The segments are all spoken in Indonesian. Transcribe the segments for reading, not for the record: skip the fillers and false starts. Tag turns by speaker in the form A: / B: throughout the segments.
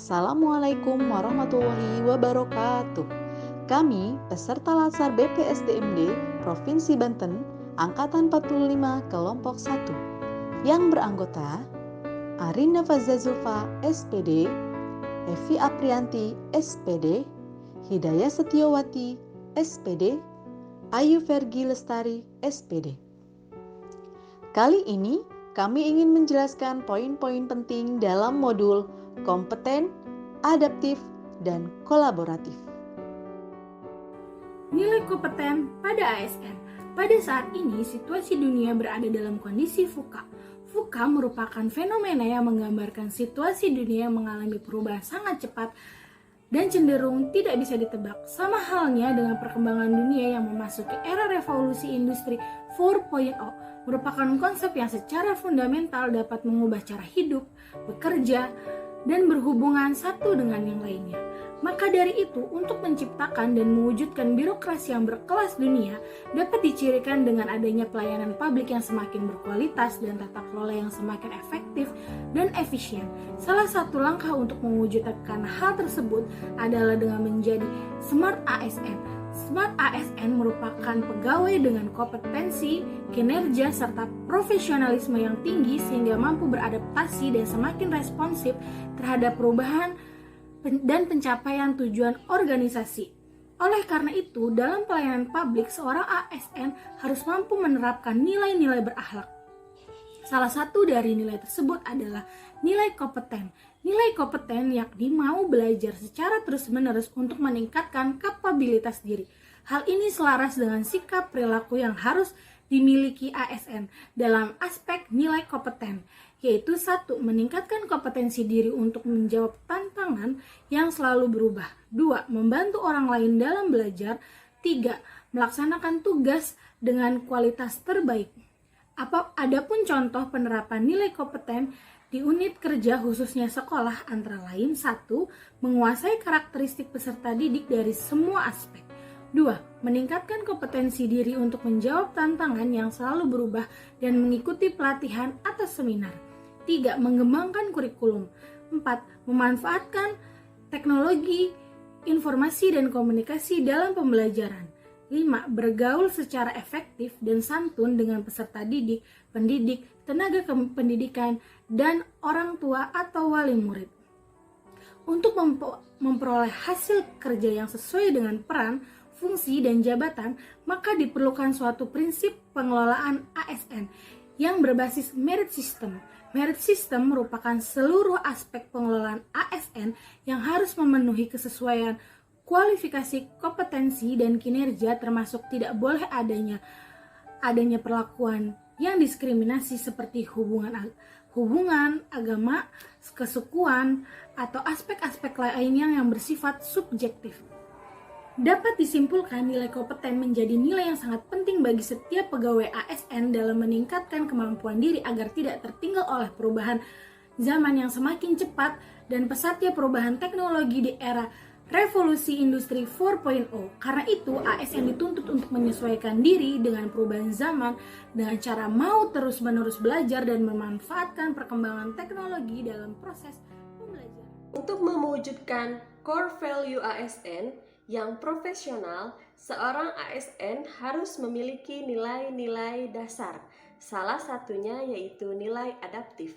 A: Assalamualaikum warahmatullahi wabarakatuh. Kami, peserta Latsar BPSDMD Provinsi Banten, Angkatan 45 Kelompok 1, yang beranggota Arinda Fazza Zulfa, SPD, Evi Aprianti, SPD, Hidayah Setiawati, SPD, Ayu Vergi Lestari, SPD. Kali ini, kami ingin menjelaskan poin-poin penting dalam modul kompeten, adaptif, dan kolaboratif.
B: Nilai kompeten pada ASN. Pada saat ini, situasi dunia berada dalam kondisi VUCA. VUCA merupakan fenomena yang menggambarkan situasi dunia yang mengalami perubahan sangat cepat dan cenderung tidak bisa ditebak. Sama halnya dengan perkembangan dunia yang memasuki era revolusi industri 4.0, merupakan konsep yang secara fundamental dapat mengubah cara hidup, bekerja, dan berhubungan satu dengan yang lainnya. Maka dari itu, untuk menciptakan dan mewujudkan birokrasi yang berkelas dunia dapat dicirikan dengan adanya pelayanan publik yang semakin berkualitas dan tata kelola yang semakin efektif dan efisien. Salah satu langkah untuk mewujudkan hal tersebut adalah dengan menjadi Smart ASN. Smart ASN merupakan pegawai dengan kompetensi, kinerja, serta profesionalisme yang tinggi sehingga mampu beradaptasi dan semakin responsif terhadap perubahan dan pencapaian tujuan organisasi. Oleh karena itu, dalam pelayanan publik, seorang ASN harus mampu menerapkan nilai-nilai berakhlak. Salah satu dari nilai tersebut adalah nilai kompeten. Nilai kompeten yakni mau belajar secara terus-menerus untuk meningkatkan kapabilitas diri. Hal ini selaras dengan sikap perilaku yang harus dimiliki ASN dalam aspek nilai kompeten, yaitu 1. Meningkatkan kompetensi diri untuk menjawab tantangan yang selalu berubah. 2. Membantu orang lain dalam belajar. 3. Melaksanakan tugas dengan kualitas terbaik. Adapun contoh penerapan nilai kompeten di unit kerja khususnya sekolah antara lain 1. Menguasai karakteristik peserta didik dari semua aspek. 2. Meningkatkan kompetensi diri untuk menjawab tantangan yang selalu berubah dan mengikuti pelatihan atau seminar. 3. Mengembangkan kurikulum. 4. Memanfaatkan teknologi, informasi dan komunikasi dalam pembelajaran. 5. Bergaul secara efektif dan santun dengan peserta didik, pendidik, tenaga pendidikan, dan orang tua atau wali murid. Untuk memperoleh hasil kerja yang sesuai dengan peran, fungsi, dan jabatan, maka diperlukan suatu prinsip pengelolaan ASN yang berbasis merit system. Merit system merupakan seluruh aspek pengelolaan ASN yang harus memenuhi kesesuaian kualifikasi, kompetensi, dan kinerja, termasuk tidak boleh adanya perlakuan yang diskriminasi seperti hubungan agama, kesukuan, atau aspek-aspek lainnya yang bersifat subjektif. Dapat disimpulkan, nilai kompeten menjadi nilai yang sangat penting bagi setiap pegawai ASN dalam meningkatkan kemampuan diri agar tidak tertinggal oleh perubahan zaman yang semakin cepat dan pesatnya perubahan teknologi di era revolusi industri 4.0. Karena itu, ASN dituntut untuk menyesuaikan diri dengan perubahan zaman dengan cara mau terus-menerus belajar dan memanfaatkan perkembangan teknologi dalam proses pembelajaran.
C: Untuk mewujudkan core value ASN yang profesional, seorang ASN harus memiliki nilai-nilai dasar. Salah satunya yaitu nilai adaptif.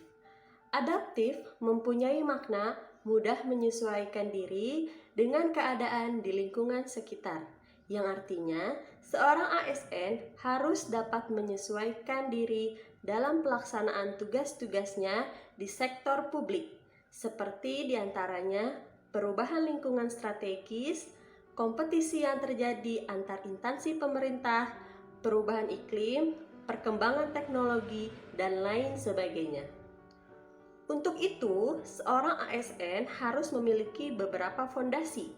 C: Adaptif mempunyai makna mudah menyesuaikan diri dengan keadaan di lingkungan sekitar, yang artinya seorang ASN harus dapat menyesuaikan diri dalam pelaksanaan tugas-tugasnya di sektor publik, seperti diantaranya perubahan lingkungan strategis, kompetisi yang terjadi antar instansi pemerintah, perubahan iklim, perkembangan teknologi, dan lain sebagainya. Untuk itu, seorang ASN harus memiliki beberapa fondasi.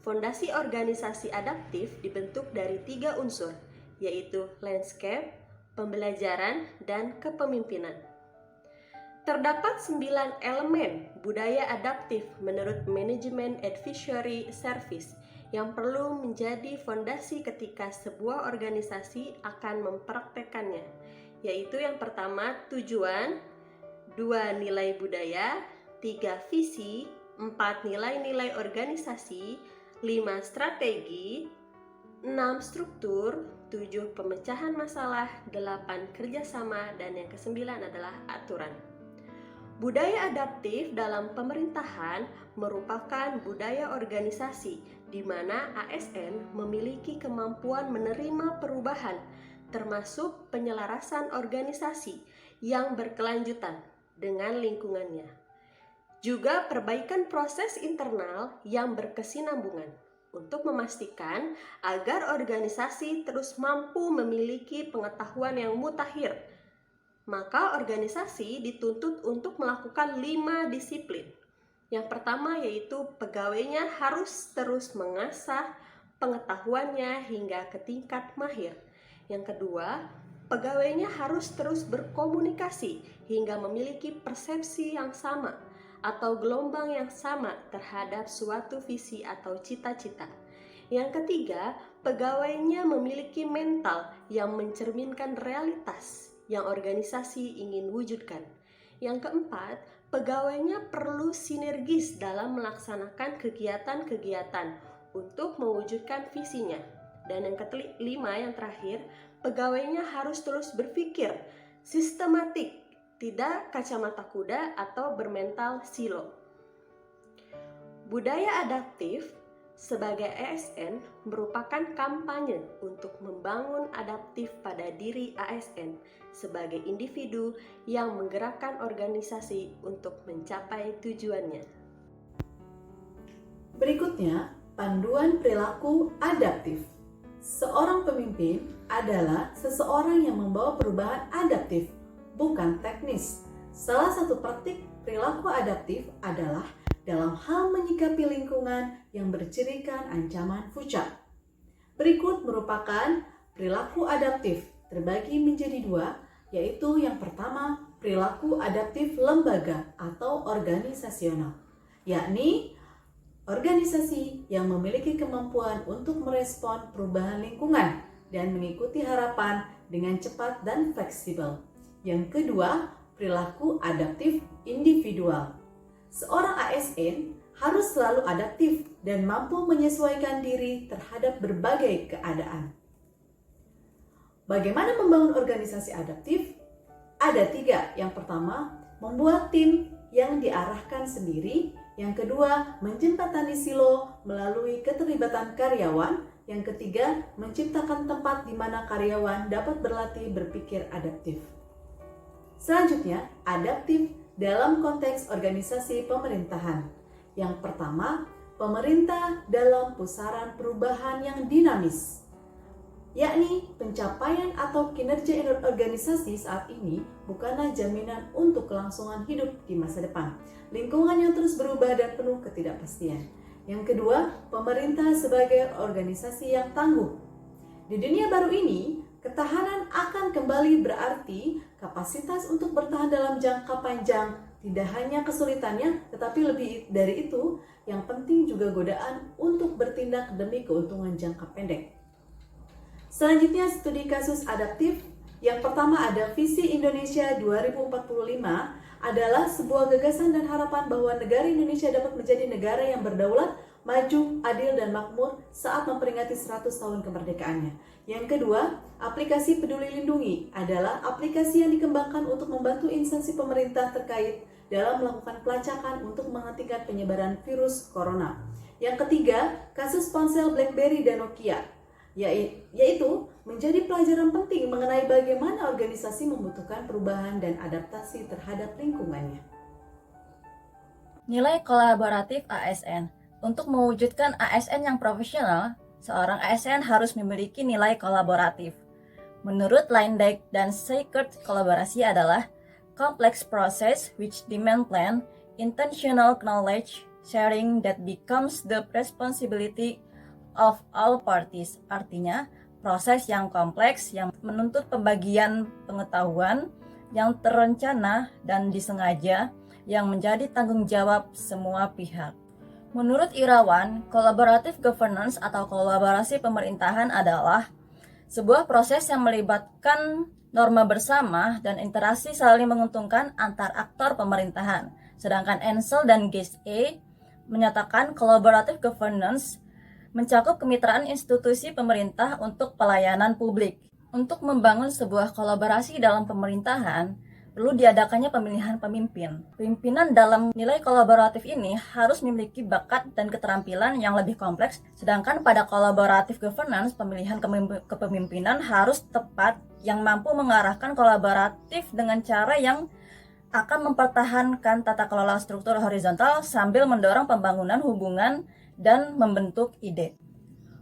C: Fondasi organisasi adaptif dibentuk dari 3 unsur, yaitu landscape, pembelajaran, dan kepemimpinan. Terdapat 9 elemen budaya adaptif menurut Management Advisory Service yang perlu menjadi fondasi ketika sebuah organisasi akan mempraktekannya, yaitu yang pertama tujuan, 2 nilai budaya, 3 visi, 4 nilai-nilai organisasi, 5 strategi, 6 struktur, 7 pemecahan masalah, 8 kerjasama, dan yang ke-9 adalah aturan. Budaya adaptif dalam pemerintahan merupakan budaya organisasi di mana ASN memiliki kemampuan menerima perubahan, termasuk penyelarasan organisasi yang berkelanjutan dengan lingkungannya. Juga perbaikan proses internal yang berkesinambungan untuk memastikan agar organisasi terus mampu memiliki pengetahuan yang mutakhir. Maka organisasi dituntut untuk melakukan 5 disiplin. Yang pertama yaitu pegawainya harus terus mengasah pengetahuannya hingga ke tingkat mahir. Yang kedua, pegawainya harus terus berkomunikasi hingga memiliki persepsi yang sama atau gelombang yang sama terhadap suatu visi atau cita-cita. Yang ketiga, pegawainya memiliki mental yang mencerminkan realitas yang organisasi ingin wujudkan. Yang keempat, pegawainya perlu sinergis dalam melaksanakan kegiatan-kegiatan untuk mewujudkan visinya. Dan yang kelima, yang terakhir, pegawainya harus terus berpikir sistematik, tidak kacamata kuda atau bermental silo. Budaya adaptif sebagai ASN merupakan kampanye untuk membangun adaptif pada diri ASN sebagai individu yang menggerakkan organisasi untuk mencapai tujuannya.
A: Berikutnya, panduan perilaku adaptif. Seorang pemimpin adalah seseorang yang membawa perubahan adaptif, bukan teknis. Salah satu praktik perilaku adaptif adalah dalam hal menyikapi lingkungan yang bercirikan ancaman future. Berikut merupakan perilaku adaptif terbagi menjadi 2, yaitu yang pertama perilaku adaptif lembaga atau organisasional, yakni organisasi yang memiliki kemampuan untuk merespon perubahan lingkungan dan mengikuti harapan dengan cepat dan fleksibel. Yang kedua, perilaku adaptif individual. Seorang ASN harus selalu adaptif dan mampu menyesuaikan diri terhadap berbagai keadaan. Bagaimana membangun organisasi adaptif? Ada 3. Yang pertama, membuat tim yang diarahkan sendiri. Yang kedua, menjembatani silo melalui keterlibatan karyawan. Yang ketiga, menciptakan tempat di mana karyawan dapat berlatih berpikir adaptif. Selanjutnya, adaptif dalam konteks organisasi pemerintahan. Yang pertama, pemerintah dalam pusaran perubahan yang dinamis, yakni pencapaian atau kinerja organisasi saat ini bukanlah jaminan untuk kelangsungan hidup di masa depan. Lingkungan yang terus berubah dan penuh ketidakpastian. Yang kedua, pemerintah sebagai organisasi yang tangguh. Di dunia baru ini, ketahanan akan kembali berarti kapasitas untuk bertahan dalam jangka panjang. Tidak hanya kesulitannya, tetapi lebih dari itu, yang penting juga godaan untuk bertindak demi keuntungan jangka pendek. Selanjutnya, studi kasus adaptif. Yang pertama ada Visi Indonesia 2045 adalah sebuah gagasan dan harapan bahwa negara Indonesia dapat menjadi negara yang berdaulat, maju, adil, dan makmur saat memperingati 100 tahun kemerdekaannya. Yang kedua, aplikasi Peduli Lindungi adalah aplikasi yang dikembangkan untuk membantu instansi pemerintah terkait dalam melakukan pelacakan untuk menghentikan penyebaran virus corona. Yang ketiga, kasus ponsel BlackBerry dan Nokia, yaitu menjadi pelajaran penting mengenai bagaimana organisasi membutuhkan perubahan dan adaptasi terhadap lingkungannya.
D: Nilai kolaboratif ASN. Untuk mewujudkan ASN yang profesional, seorang ASN harus memiliki nilai kolaboratif. Menurut Lindijk dan Seikert, kolaborasi adalah complex process which demand plan, intentional knowledge sharing that becomes the responsibility of all parties. Artinya, proses yang kompleks yang menuntut pembagian pengetahuan yang terencana dan disengaja yang menjadi tanggung jawab semua pihak. Menurut Irawan, collaborative governance atau kolaborasi pemerintahan adalah sebuah proses yang melibatkan norma bersama dan interaksi saling menguntungkan antar aktor pemerintahan. Sedangkan Ansel dan Guest menyatakan collaborative governance mencakup kemitraan institusi pemerintah untuk pelayanan publik. Untuk membangun sebuah kolaborasi dalam pemerintahan, perlu diadakannya pemilihan pemimpin. Pimpinan dalam nilai kolaboratif ini harus memiliki bakat dan keterampilan yang lebih kompleks, sedangkan pada collaborative governance, pemilihan kepemimpinan harus tepat yang mampu mengarahkan kolaboratif dengan cara yang akan mempertahankan tata kelola struktur horizontal sambil mendorong pembangunan hubungan dan membentuk ide.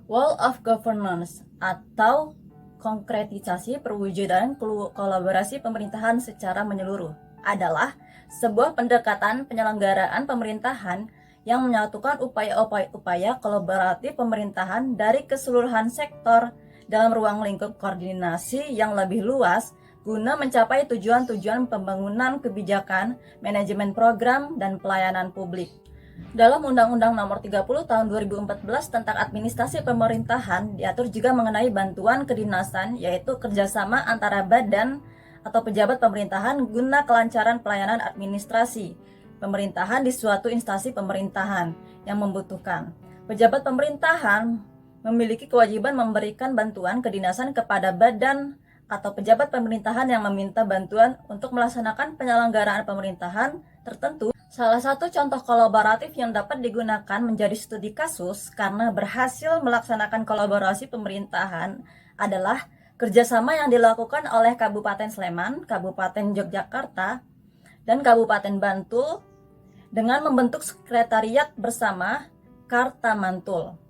D: Wall of governance atau konkretisasi perwujudan kolaborasi pemerintahan secara menyeluruh adalah sebuah pendekatan penyelenggaraan pemerintahan yang menyatukan upaya-upaya kolaboratif pemerintahan dari keseluruhan sektor dalam ruang lingkup koordinasi yang lebih luas guna mencapai tujuan-tujuan pembangunan kebijakan, manajemen program, dan pelayanan publik. Dalam Undang-Undang Nomor 30 Tahun 2014 tentang Administrasi Pemerintahan diatur juga mengenai bantuan kedinasan, yaitu kerjasama antara badan atau pejabat pemerintahan guna kelancaran pelayanan administrasi pemerintahan di suatu instansi pemerintahan yang membutuhkan. Pejabat pemerintahan memiliki kewajiban memberikan bantuan kedinasan kepada badan atau pejabat pemerintahan yang meminta bantuan untuk melaksanakan penyelenggaraan pemerintahan tertentu. Salah satu contoh kolaboratif yang dapat digunakan menjadi studi kasus karena berhasil melaksanakan kolaborasi pemerintahan adalah kerjasama yang dilakukan oleh Kabupaten Sleman, Kabupaten Yogyakarta, dan Kabupaten Bantul dengan membentuk sekretariat bersama Kartamantul.